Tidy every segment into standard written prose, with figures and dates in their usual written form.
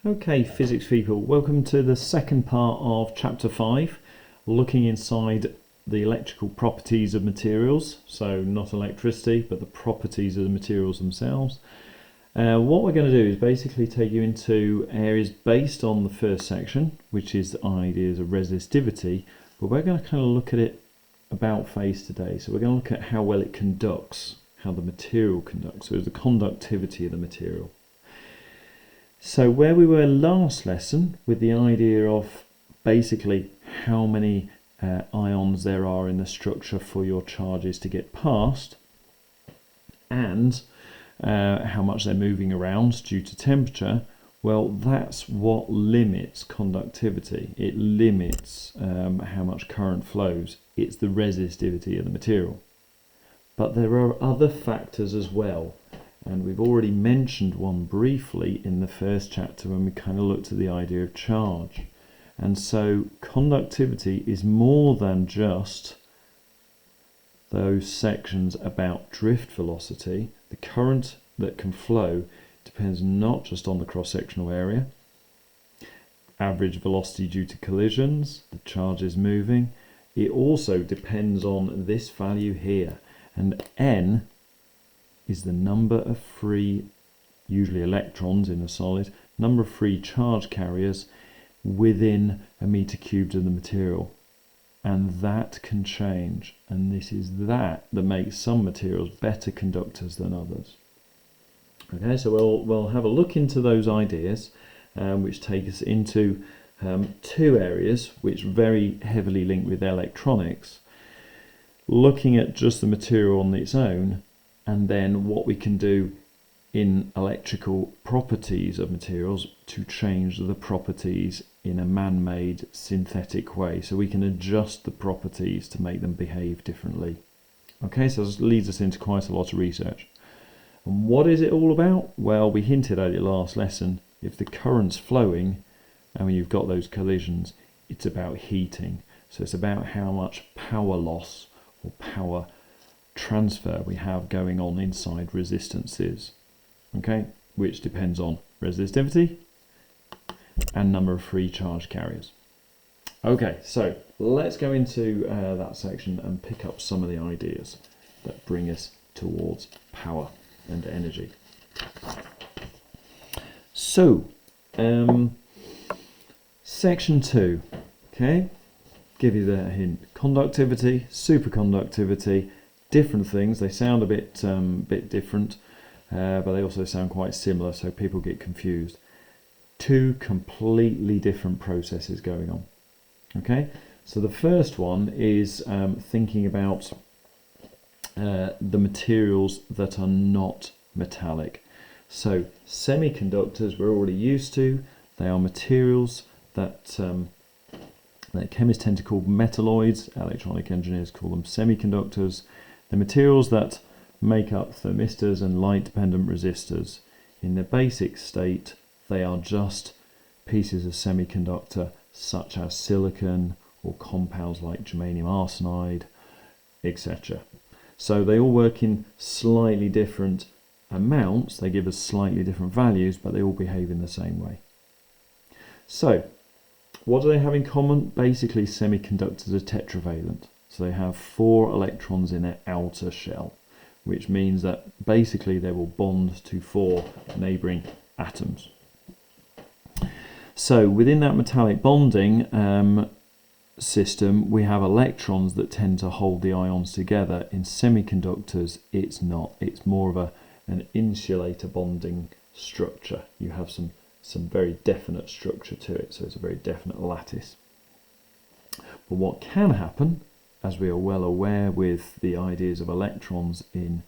Okay, physics people, welcome to the second part of Chapter 5, looking inside the electrical properties of materials, so not electricity, but the properties of the materials themselves. What we're going to do is basically take you into areas based on the first section, which is the ideas of resistivity, but we're going to kind of look at it about face today. So we're going to look at how well it conducts, how the material conducts, so the conductivity of the material. So where we were last lesson with the idea of basically how many ions there are in the structure for your charges to get past and how much they're moving around due to temperature, well, that's what limits conductivity. It limits how much current flows. It's the resistivity of the material. But there are other factors as well. And we've already mentioned one briefly in the first chapter when we kind of looked at the idea of charge. And so conductivity is more than just those sections about drift velocity. The current that can flow depends not just on the cross-sectional area, average velocity due to collisions, the charge is moving. It also depends on this value here. And N is the number of free, usually electrons in a solid, number of free charge carriers within a meter cubed of the material. And that can change, and this is that makes some materials better conductors than others. Okay, so we'll have a look into those ideas, which take us into two areas which very heavily link with electronics, looking at just the material on its own, and then what we can do in electrical properties of materials to change the properties in a man-made synthetic way, so we can adjust the properties to make them behave differently. Okay, so this leads us into quite a lot of research. And what is it all about? Well, we hinted at it last lesson. If the current's flowing and when you've got those collisions, it's about heating. So it's about how much power loss or power transfer we have going on inside resistances, okay, which depends on resistivity and number of free charge carriers. Okay, so let's go into that section and pick up some of the ideas that bring us towards power and energy. So section 2, okay, give you the hint: conductivity, superconductivity. Different things. They sound a bit different, but they also sound quite similar, so people get confused. Two completely different processes going on. Okay, so the first one is thinking about the materials that are not metallic. So semiconductors we're already used to. They are materials that chemists tend to call metalloids. Electronic engineers call them semiconductors. The materials that make up thermistors and light-dependent resistors. In their basic state, they are just pieces of semiconductor such as silicon or compounds like germanium arsenide, etc. So they all work in slightly different amounts. They give us slightly different values, but they all behave in the same way. So what do they have in common? Basically, semiconductors are tetravalent. So they have 4 electrons in their outer shell, which means that basically they will bond to 4 neighbouring atoms. So within that metallic bonding system, we have electrons that tend to hold the ions together. In semiconductors, it's not. It's more of an insulator bonding structure. You have some very definite structure to it, so it's a very definite lattice. But what can happen, as we are well aware with the ideas of electrons in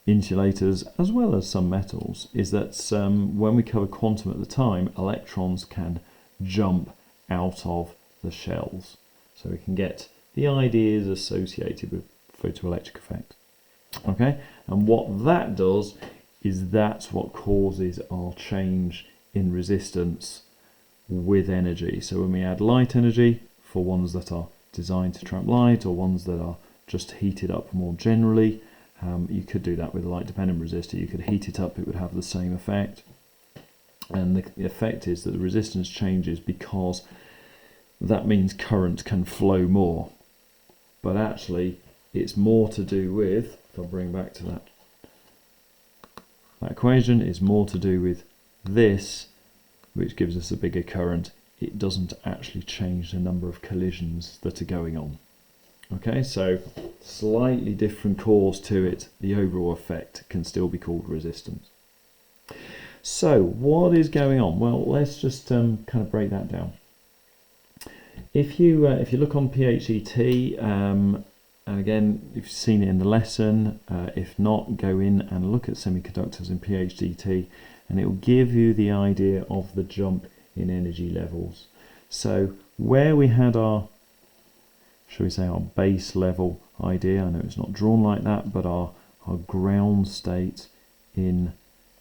insulators as well as some metals, is that when we cover quantum at the time, electrons can jump out of the shells. So we can get the ideas associated with photoelectric effect. Okay, and what that does is that's what causes our change in resistance with energy. So when we add light energy for ones that are designed to trap light or ones that are just heated up more generally, you could do that with a light dependent resistor. You could heat it up, it would have the same effect. And the effect is that the resistance changes because that means current can flow more. But actually, it's more to do with, if I bring back to that equation, is more to do with this, which gives us a bigger current. It doesn't actually change the number of collisions that are going on. Okay, so slightly different cause to it. The overall effect can still be called resistance. So what is going on? Well, let's just kind of break that down. If you look on PHET, and again, if you've seen it in the lesson, if not, go in and look at semiconductors in PHET, and it will give you the idea of the jump in energy levels. So where we had our, shall we say, our base level idea, I know it's not drawn like that, but our ground state in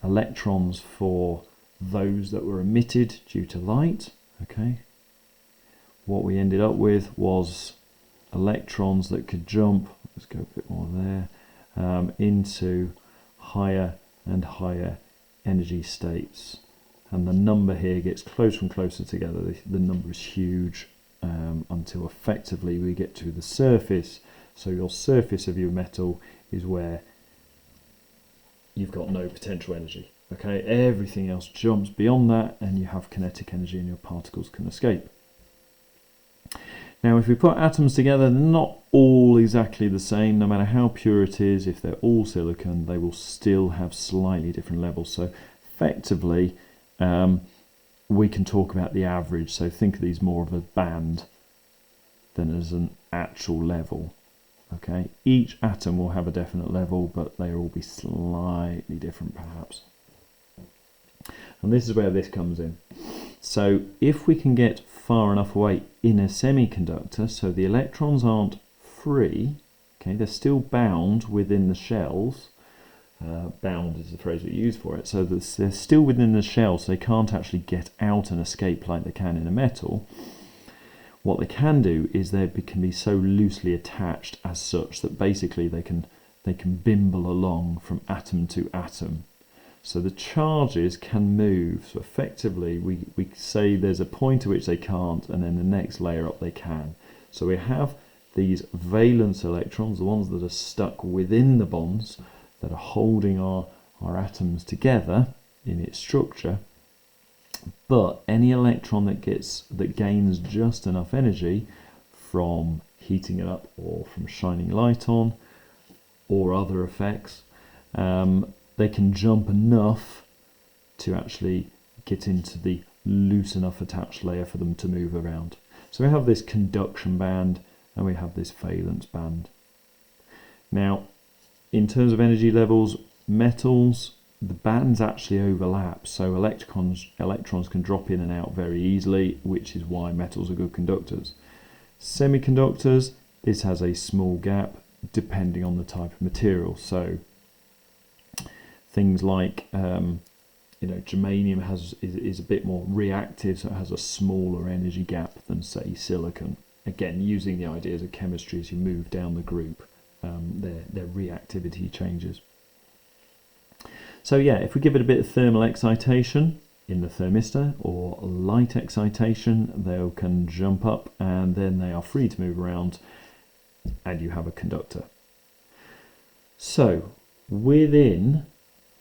electrons for those that were emitted due to light, okay, what we ended up with was electrons that could jump, let's go a bit more there, into higher and higher energy states. And the number here gets closer and closer together. The number is huge until effectively we get to the surface. So your surface of your metal is where you've got no potential energy. Okay, everything else jumps beyond that and you have kinetic energy and your particles can escape. Now if we put atoms together, they're not all exactly the same. No matter how pure it is, if they're all silicon, they will still have slightly different levels. So effectively, we can talk about the average. So think of these more of a band than as an actual level. Okay, each atom will have a definite level, but they'll all be slightly different perhaps. And this is where this comes in. So if we can get far enough away in a semiconductor, so the electrons aren't free, okay, they're still bound within the shells. Bound is the phrase we use for it. So they're still within the shell, so they can't actually get out and escape like they can in a metal. What they can do is they can be so loosely attached as such that basically they can bimble along from atom to atom. So the charges can move. So effectively we say there's a point at which they can't, and then the next layer up they can. So we have these valence electrons, the ones that are stuck within the bonds, that are holding our atoms together in its structure. But any electron that gains just enough energy from heating it up or from shining light on or other effects, they can jump enough to actually get into the loose enough attached layer for them to move around. So we have this conduction band and we have this valence band. Now, in terms of energy levels, metals, the bands actually overlap, so electrons can drop in and out very easily, which is why metals are good conductors. Semiconductors, this has a small gap depending on the type of material. So things like germanium is a bit more reactive, so it has a smaller energy gap than say silicon. Again, using the ideas of chemistry as you move down the group, their reactivity changes. So yeah, if we give it a bit of thermal excitation in the thermistor or light excitation, they can jump up and then they are free to move around and you have a conductor. So within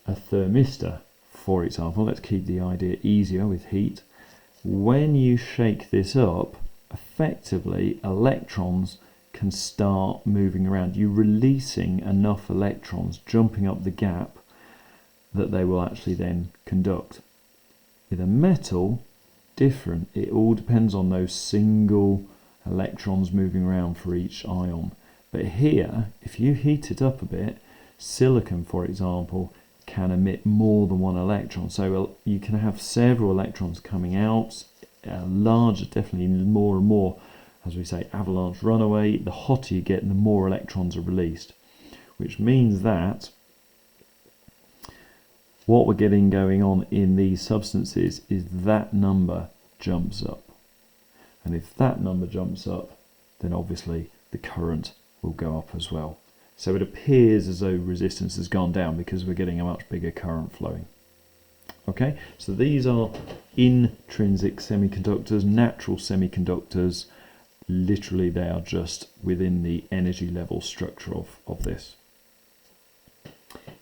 a thermistor, for example, let's keep the idea easier with heat. When you shake this up, effectively electrons can start moving around. You're releasing enough electrons jumping up the gap that they will actually then conduct. With a metal, different. It all depends on those single electrons moving around for each ion. But here, if you heat it up a bit, silicon, for example, can emit more than one electron. So you can have several electrons coming out, larger, definitely more and more, as we say, avalanche runaway. The hotter you get, the more electrons are released, which means that what we're getting going on in these substances is that number jumps up. And if that number jumps up, then obviously the current will go up as well. So it appears as though resistance has gone down because we're getting a much bigger current flowing. Okay, so these are intrinsic semiconductors, natural semiconductors. Literally, they are just within the energy level structure of this.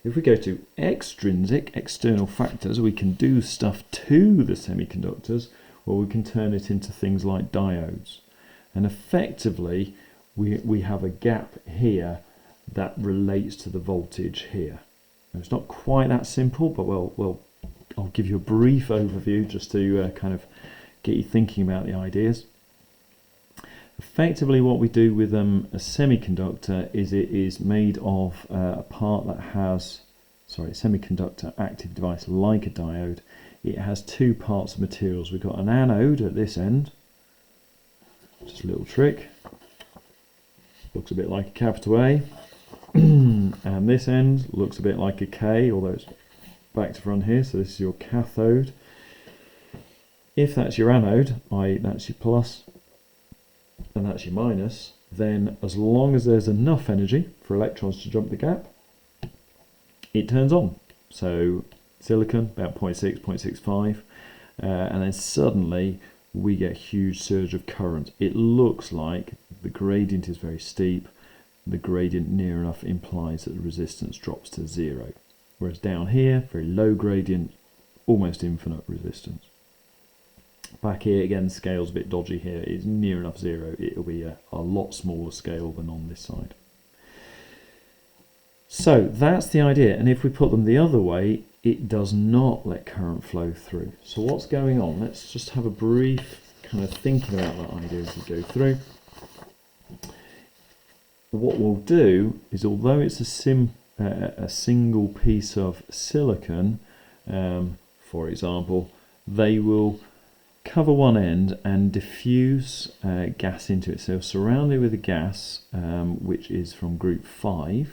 If we go to extrinsic, external factors, we can do stuff to the semiconductors, or we can turn it into things like diodes. And effectively, we have a gap here that relates to the voltage here. Now, it's not quite that simple, but I'll give you a brief overview just to kind of get you thinking about the ideas. Effectively, what we do with a semiconductor is it is made of a part that has, semiconductor active device like a diode. It has two parts of materials. We've got an anode at this end, just a little trick, looks a bit like a capital A, and this end looks a bit like a K, although it's back to front here, so this is your cathode. If that's your anode, i.e. that's your plus, and that's your minus, then as long as there's enough energy for electrons to jump the gap, it turns on. So silicon, about 0.6, 0.65, and then suddenly we get a huge surge of current. It looks like the gradient is very steep. The gradient near enough implies that the resistance drops to 0. Whereas down here, very low gradient, almost infinite resistance. Back here, again, scale's a bit dodgy here. It's near enough 0. It'll be a lot smaller scale than on this side. So that's the idea. And if we put them the other way, it does not let current flow through. So what's going on? Let's just have a brief kind of thinking about that idea as we go through. What we'll do is, although it's a single piece of silicon, for example, they will cover one end and diffuse gas into it. So surrounded with a gas which is from group 3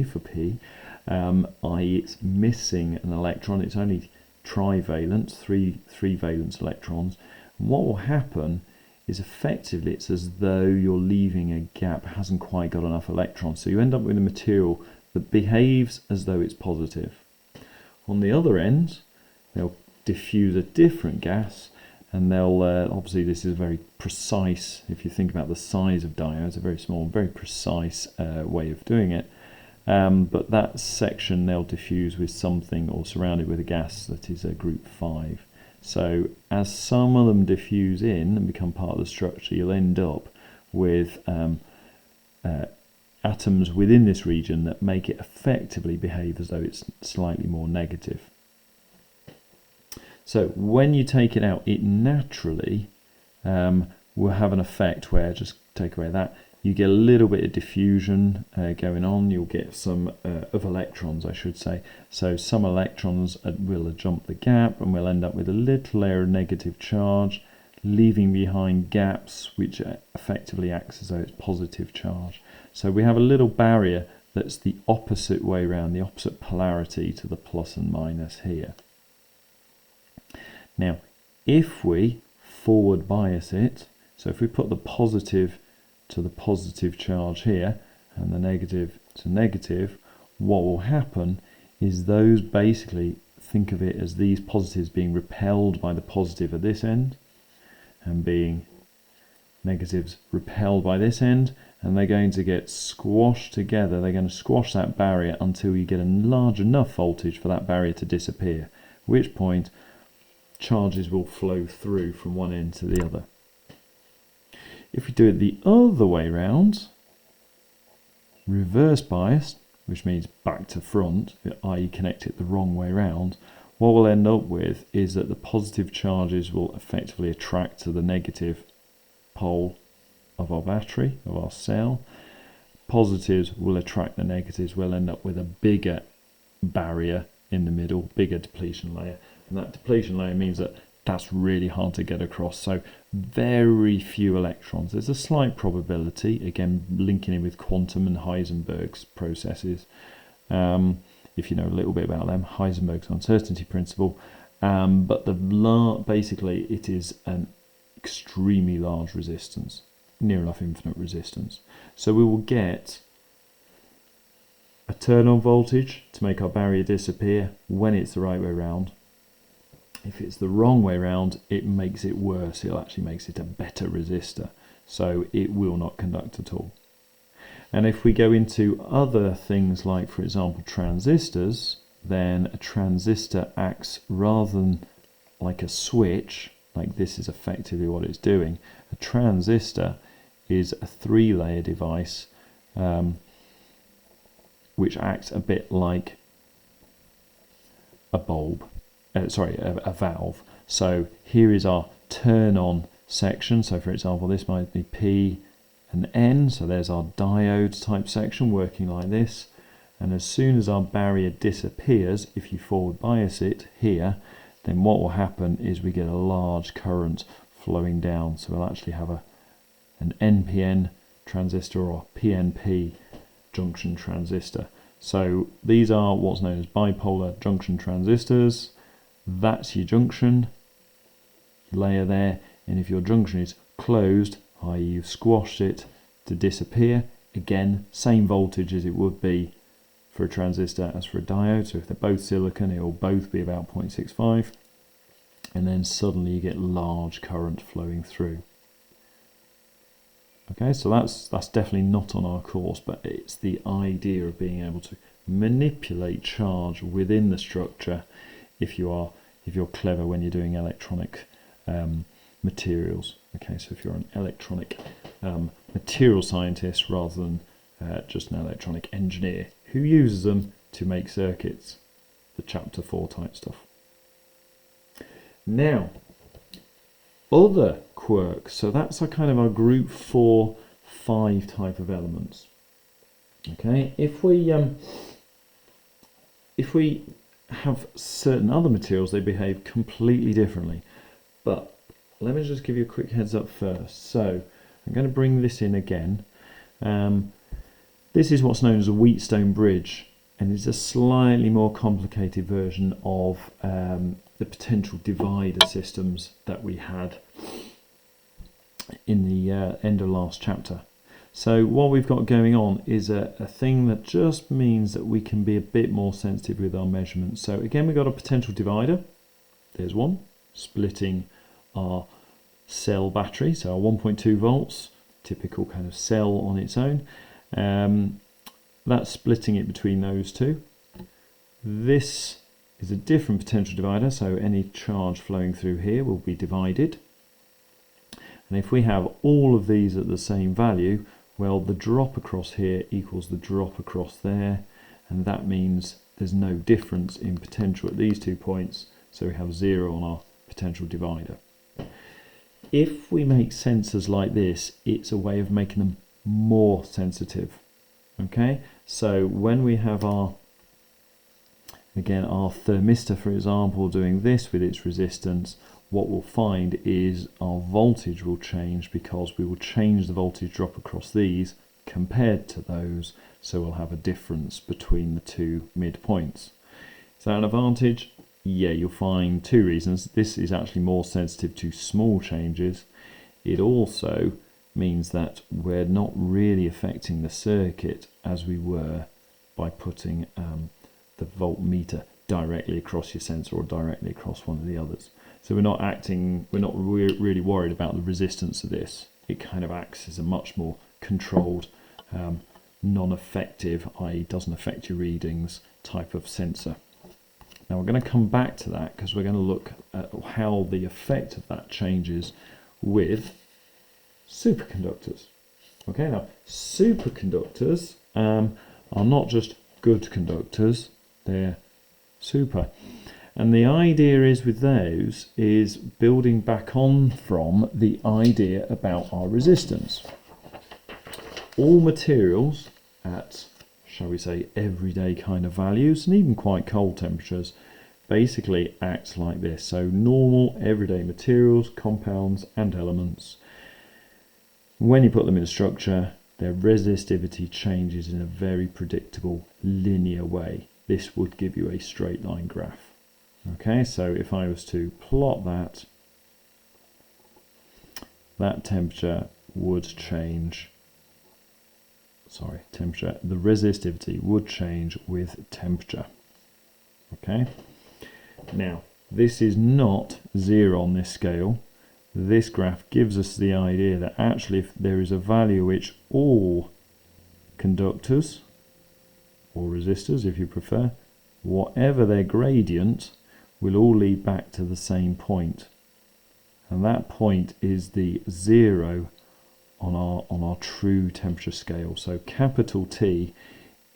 for P, i.e. it's missing an electron. It's only trivalent, three valence electrons. And what will happen is effectively it's as though you're leaving a gap, hasn't quite got enough electrons. So you end up with a material that behaves as though it's positive. On the other end, they'll diffuse a different gas, and they'll obviously this is very precise. If you think about the size of diodes, a very small, very precise way of doing it. But that section they'll diffuse with something or surrounded with a gas that is a group 5. So as some of them diffuse in and become part of the structure, you'll end up with atoms within this region that make it effectively behave as though it's slightly more negative. So when you take it out, it naturally will have an effect where, just take away that, you get a little bit of diffusion going on. You'll get some of electrons, I should say. So some electrons will jump the gap, and we'll end up with a little layer of negative charge, leaving behind gaps which effectively acts as though it's positive charge. So we have a little barrier that's the opposite way around, the opposite polarity to the plus and minus here. Now, if we forward bias it, so if we put the positive to the positive charge here and the negative to negative, what will happen is those basically, think of it as these positives being repelled by the positive at this end and being negatives repelled by this end, and they're going to get squashed together. They're going to squash that barrier until you get a large enough voltage for that barrier to disappear, at which point charges will flow through from one end to the other. If we do it the other way round, reverse biased, which means back to front, i.e. connect it the wrong way round, what we'll end up with is that the positive charges will effectively attract to the negative pole of our battery, of our cell. Positives will attract the negatives. We'll end up with a bigger barrier in the middle, bigger depletion layer. And that depletion layer means that that's really hard to get across. So very few electrons. There's a slight probability, again linking in with quantum and Heisenberg's processes. If you know a little bit about them, Heisenberg's uncertainty principle. But basically it is an extremely large resistance, near enough infinite resistance. So we will get a turn-on voltage to make our barrier disappear when it's the right way round. If it's the wrong way round, it makes it worse. It actually makes it a better resistor, so it will not conduct at all. And if we go into other things like, for example, transistors, then a transistor acts rather than like a switch, like this is effectively what it's doing. A transistor is a three-layer device which acts a bit like a bulb, a valve. So here is our turn-on section. So for example, this might be P and N. So there's our diode type section working like this. And as soon as our barrier disappears, if you forward bias it here, then what will happen is we get a large current flowing down. So we'll actually have an NPN transistor or PNP junction transistor. So these are what's known as bipolar junction transistors. That's your junction layer there, and if your junction is closed, i.e. you've squashed it to disappear, again same voltage as it would be for a transistor as for a diode. So if they're both silicon, it will both be about 0.65, and then suddenly you get large current flowing through. Okay, so that's definitely not on our course, but it's the idea of being able to manipulate charge within the structure if you're clever when you're doing electronic materials. Okay, so if you're an electronic material scientist rather than just an electronic engineer who uses them to make circuits, the Chapter 4 type stuff. Now, other quirks, so that's a kind of our group 4-5 type of elements. Okay, if we have certain other materials, they behave completely differently. But let me just give you a quick heads up first. So I'm going to bring this in again. This is what's known as a Wheatstone bridge, and it's a slightly more complicated version of the potential divider systems that we had in the end of last chapter. So what we've got going on is a thing that just means that we can be a bit more sensitive with our measurements. So again, we've got a potential divider. There's one, splitting our cell battery, so our 1.2 volts, typical kind of cell on its own. That's splitting it between those two. This is a different potential divider, so any charge flowing through here will be divided. And if we have all of these at the same value, well, the drop across here equals the drop across there, and that means there's no difference in potential at these 2 points, so we have 0 on our potential divider. If we make sensors like this, it's a way of making them more sensitive. Okay, so when we have our thermistor, for example, doing this with its resistance, what we'll find is our voltage will change because we will change the voltage drop across these compared to those, so we'll have a difference between the two midpoints. Is that an advantage? Yeah, you'll find two reasons. This is actually more sensitive to small changes. It also means that we're not really affecting the circuit as we were by putting the voltmeter directly across your sensor or directly across one of the others. So we're not really worried about the resistance of this. It kind of acts as a much more controlled, non-effective, i.e. doesn't affect your readings type of sensor. Now we're going to come back to that because we're going to look at how the effect of that changes with superconductors. Okay, now superconductors are not just good conductors, they're super. And the idea is with those is building back on from the idea about our resistance. All materials at, shall we say, everyday kind of values, and even quite cold temperatures, basically act like this. So normal everyday materials, compounds and elements, when you put them in a structure, their resistivity changes in a very predictable linear way. This would give you a straight line graph. Okay, so if I was to plot that, that temperature would change temperature, the resistivity would change with temperature. Okay. Now, this is not 0 on this scale. This graph gives us the idea that actually if there is a value which all conductors, or resistors if you prefer, whatever their gradient, will all lead back to the same point. And that point is the 0 on our true temperature scale. So capital T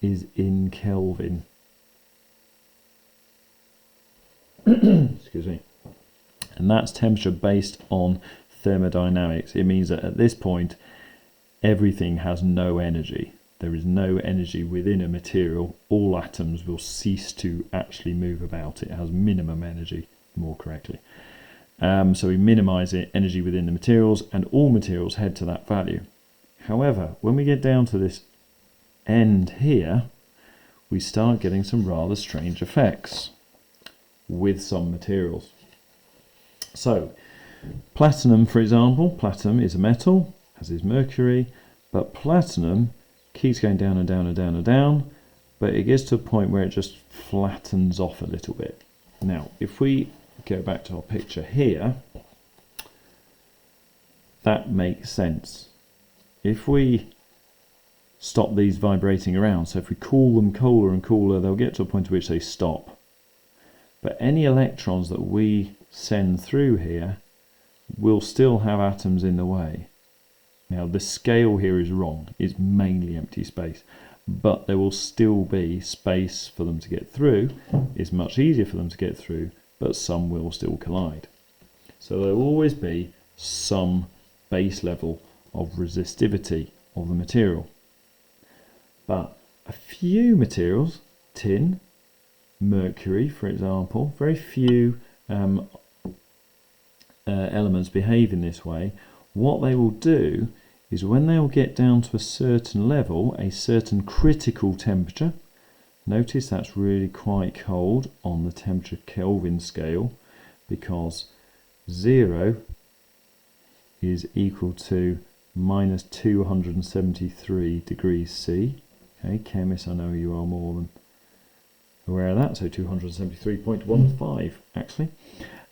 is in Kelvin. Excuse me. And that's temperature based on thermodynamics. It means that at this point everything has no energy. There is no energy within a material. All atoms will cease to actually move about. It has minimum energy, more correctly. So we minimize the energy within the materials, and all materials head to that value. However, when we get down to this end here, we start getting some rather strange effects with some materials. So, platinum, for example, platinum is a metal, as is mercury, but platinum keeps going down and down and down and down, but it gets to a point where it just flattens off a little bit. Now, if we go back to our picture here, that makes sense. If we stop these vibrating around, so if we cool them cooler and cooler, they'll get to a point at which they stop. But any electrons that we send through here will still have atoms in the way. Now the scale here is wrong, it's mainly empty space, but there will still be space for them to get through. It's much easier for them to get through, but some will still collide. So there will always be some base level of resistivity of the material. But a few materials, tin, mercury for example, very few elements behave in this way. What they will do is when they'll get down to a certain level, a certain critical temperature, notice that's really quite cold on the temperature Kelvin scale, because 0 is equal to minus 273 degrees C. Okay, chemists, I know you are more than aware of that, so 273.15 actually.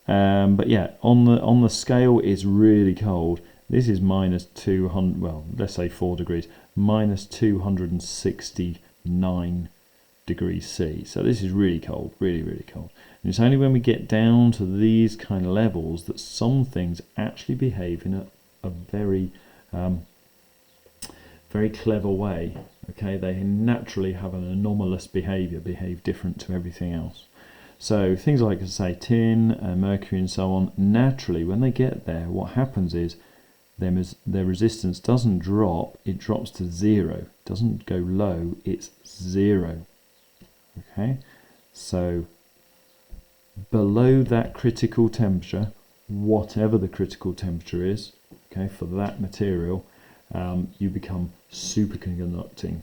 But yeah, on the scale it's really cold. This is minus 200, well, let's say 4 degrees, minus 269 degrees C. So this is really cold, really, really cold. And it's only when we get down to these kind of levels that some things actually behave in a very, very clever way. Okay, they naturally have an anomalous behaviour, behave different to everything else. So things like, say, tin, mercury and so on, naturally when they get there, what happens is their resistance doesn't drop, it drops to 0. It doesn't go low, it's 0. Okay, so below that critical temperature, whatever the critical temperature is, okay, for that material, you become superconducting.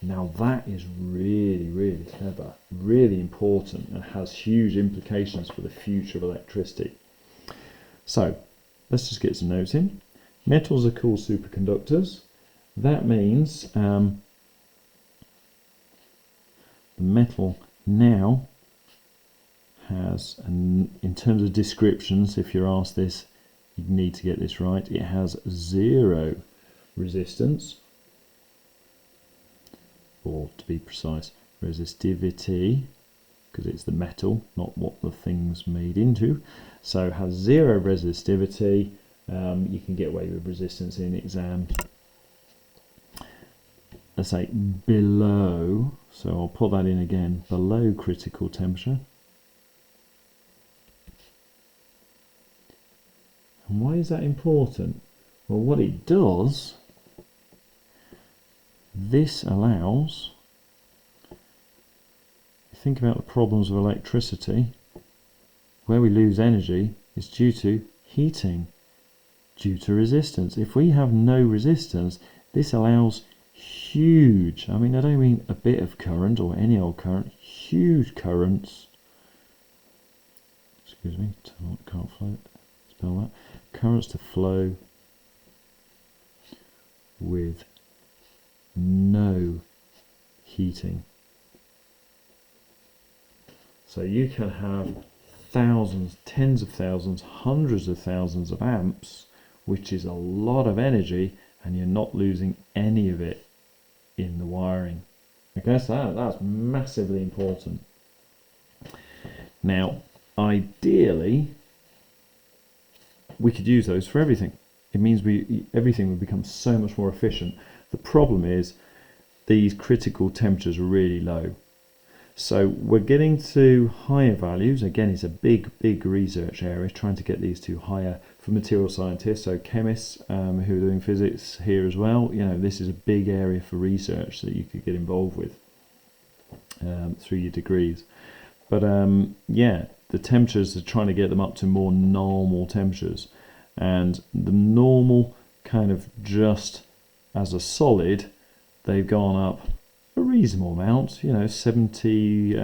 Now that is really, really clever, really important, and has huge implications for the future of electricity. So let's just get some notes in. Metals are called superconductors. That means the metal now has, in terms of descriptions, if you're asked this, you need to get this right, it has 0 resistance, or to be precise, resistivity, because it's the metal, not what the thing's made into. So it has 0 resistivity. You can get away with resistance in exams. Let's say below, so I'll put that in again, below critical temperature. And why is that important? Well, what it does, this allows, think about the problems of electricity, where we lose energy is due to heating, due to resistance. If we have no resistance, this allows huge, I mean, I don't mean a bit of current or any old current, huge currents, excuse me, can't spell that, currents to flow with no heating. So you can have thousands, tens of thousands, hundreds of thousands of amps, which is a lot of energy, and you're not losing any of it in the wiring. Okay, so that's massively important. Now, ideally, we could use those for everything. It means everything would become so much more efficient. The problem is these critical temperatures are really low. So we're getting to higher values. Again, it's a big research area, trying to get these to higher for material scientists, so chemists who are doing physics here as well. You know, this is a big area for research that you could get involved with through your degrees. But yeah, the temperatures are trying to get them up to more normal temperatures, and the normal kind of just as a solid, they've gone up a reasonable amount, you know, 70,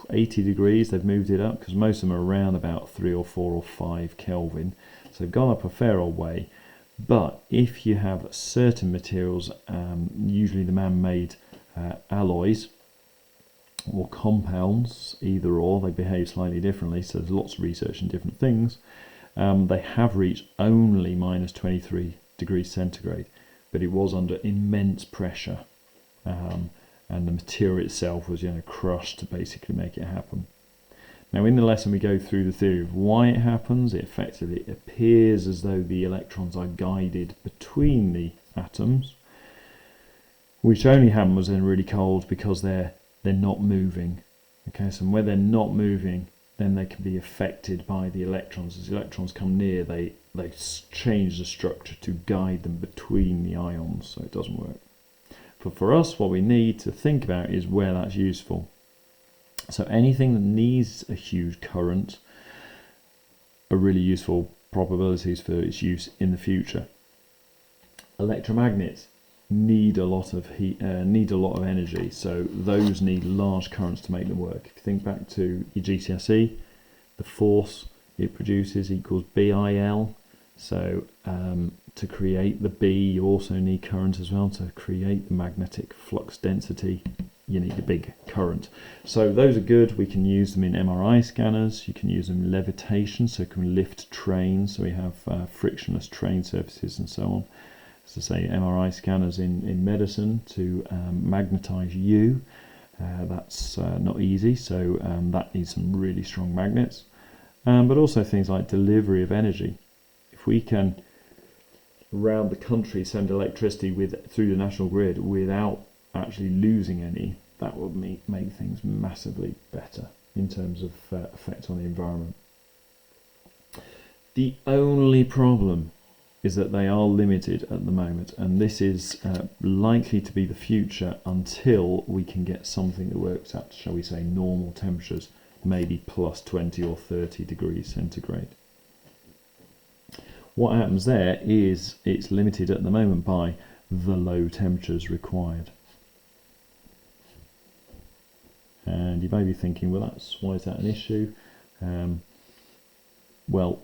80 degrees, they've moved it up, because most of them are around about 3 or 4 or 5 Kelvin, so they've gone up a fair old way. But if you have certain materials, usually the man-made alloys or compounds, either or, they behave slightly differently, so there's lots of research in different things. They have reached only minus 23 degrees centigrade, but it was under immense pressure, and the material itself was, you know, crushed to basically make it happen. Now, in the lesson we go through the theory of why it happens. It effectively appears as though the electrons are guided between the atoms, which only happens when they're really cold, because they're not moving. Okay, so when they're not moving, then they can be affected by the electrons. As the electrons come near, they change the structure to guide them between the ions, so it doesn't work. But for us, what we need to think about is where that's useful. So anything that needs a huge current are really useful probabilities for its use in the future. Electromagnets need a lot of heat, need a lot of energy, so those need large currents to make them work. If you think back to your GCSE, the force it produces equals BIL. So to create the B, you also need current as well. To create the magnetic flux density, you need a big current. So those are good. We can use them in MRI scanners. You can use them in levitation, so you can lift trains. So we have frictionless train surfaces and so on. As I say, MRI scanners in medicine to magnetize you. That's not easy, so that needs some really strong magnets. But also things like delivery of energy. If we can, around the country, send electricity through the national grid without actually losing any, that would make things massively better in terms of effect on the environment. The only problem is that they are limited at the moment, and this is likely to be the future until we can get something that works at, shall we say, normal temperatures, maybe plus 20 or 30 degrees centigrade. What happens there is it's limited at the moment by the low temperatures required. And you may be thinking, well, why is that an issue? Well,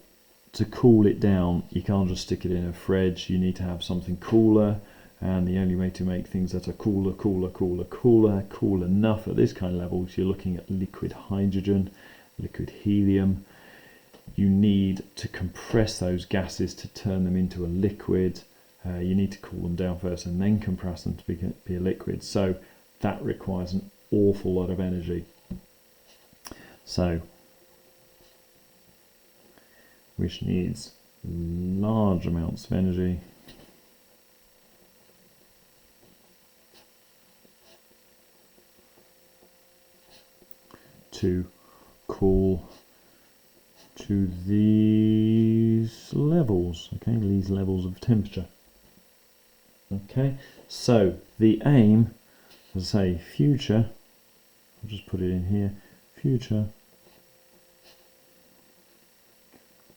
to cool it down, you can't just stick it in a fridge. You need to have something cooler, and the only way to make things that are cool enough at this kind of level is you're looking at liquid hydrogen, liquid helium. You need to compress those gases to turn them into a liquid. You need to cool them down first and then compress them to be a liquid. So that requires an awful lot of energy. So, which needs large amounts of energy. To cool to these levels, okay, these levels of temperature. Okay, so the aim, as I say, future, I'll just put it in here, future,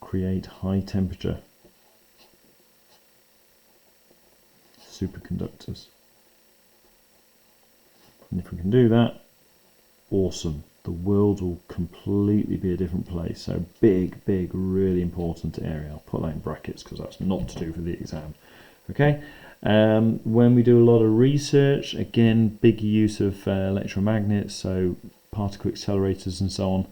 create high temperature superconductors. And if we can do that, awesome. The world will completely be a different place. So big, really important area. I'll put that in brackets because that's not to do for the exam. Okay, When we do a lot of research, again, big use of electromagnets, so particle accelerators and so on.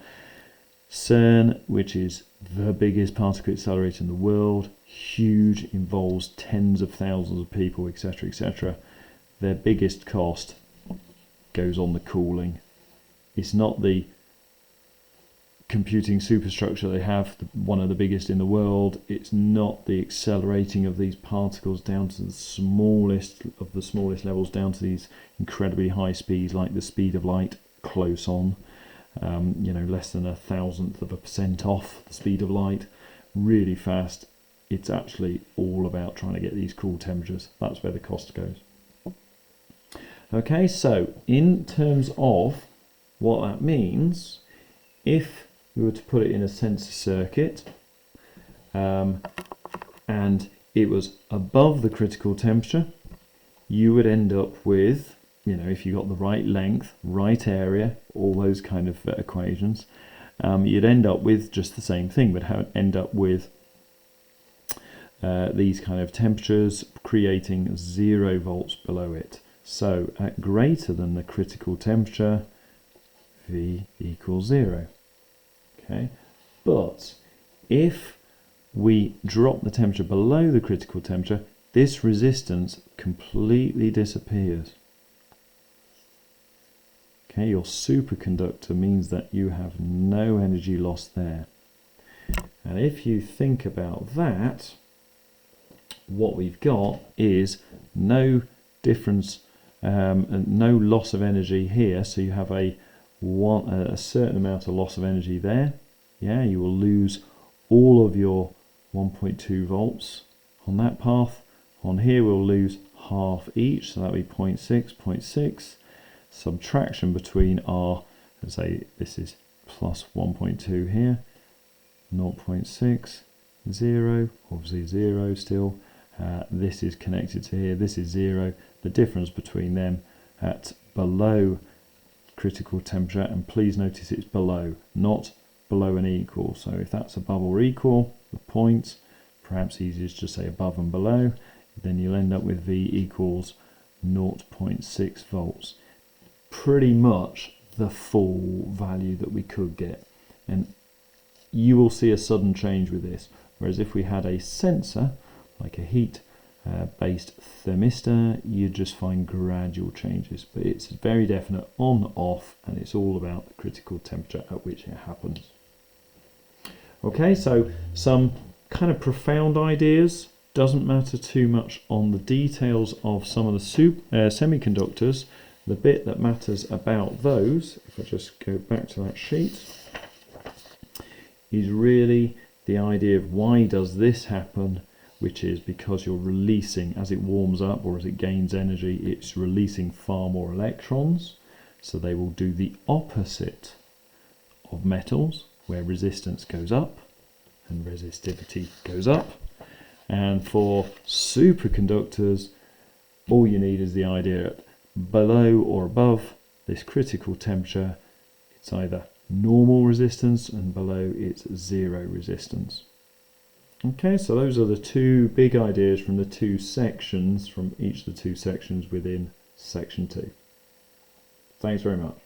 CERN, which is the biggest particle accelerator in the world, huge, involves tens of thousands of people, etc., etc. Their biggest cost goes on the cooling. It's not the computing superstructure they have, one of the biggest in the world. It's not the accelerating of these particles down to the smallest of the smallest levels, down to these incredibly high speeds, like the speed of light close on. Less than 0.001% off the speed of light, really fast. It's actually all about trying to get these cool temperatures. That's where the cost goes. Okay, so in terms of what that means, if we were to put it in a sensor circuit and it was above the critical temperature, you would end up with, if you got the right length, right area, all those kind of equations, you'd end up with just the same thing, but end up with these kind of temperatures creating 0 volts below it. So at greater than the critical temperature, V equals 0. Okay, but if we drop the temperature below the critical temperature, this resistance completely disappears. Okay, your superconductor means that you have no energy loss there. And if you think about that, what we've got is no difference, and no loss of energy here. So you have a certain amount of loss of energy there. Yeah, you will lose all of your 1.2 volts on that path. On here we'll lose half each, so that'll be 0.6, 0.6. Subtraction between our, let's say this is plus 1.2 here, 0.6, 0, obviously 0 still. This is connected to here, this is 0. The difference between them at below critical temperature, and please notice it's below, not below and equal. So if that's above or equal, the point, perhaps easiest to say above and below, then you'll end up with V equals 0.6 volts. Pretty much the full value that we could get. And you will see a sudden change with this. Whereas if we had a sensor, like a heat based thermistor, you just find gradual changes, but it's very definite on off, and it's all about the critical temperature at which it happens. Okay, so some kind of profound ideas. Doesn't matter too much on the details of some of the semiconductors. The bit that matters about those, if I just go back to that sheet, is really the idea of why does this happen, which is because you're releasing, as it warms up or as it gains energy, it's releasing far more electrons. So they will do the opposite of metals, where resistance goes up and resistivity goes up. And for superconductors, all you need is the idea that below or above this critical temperature, it's either normal resistance, and below it's 0 resistance. Okay, so those are the two big ideas from the two sections, from each of the two sections within Section 2. Thanks very much.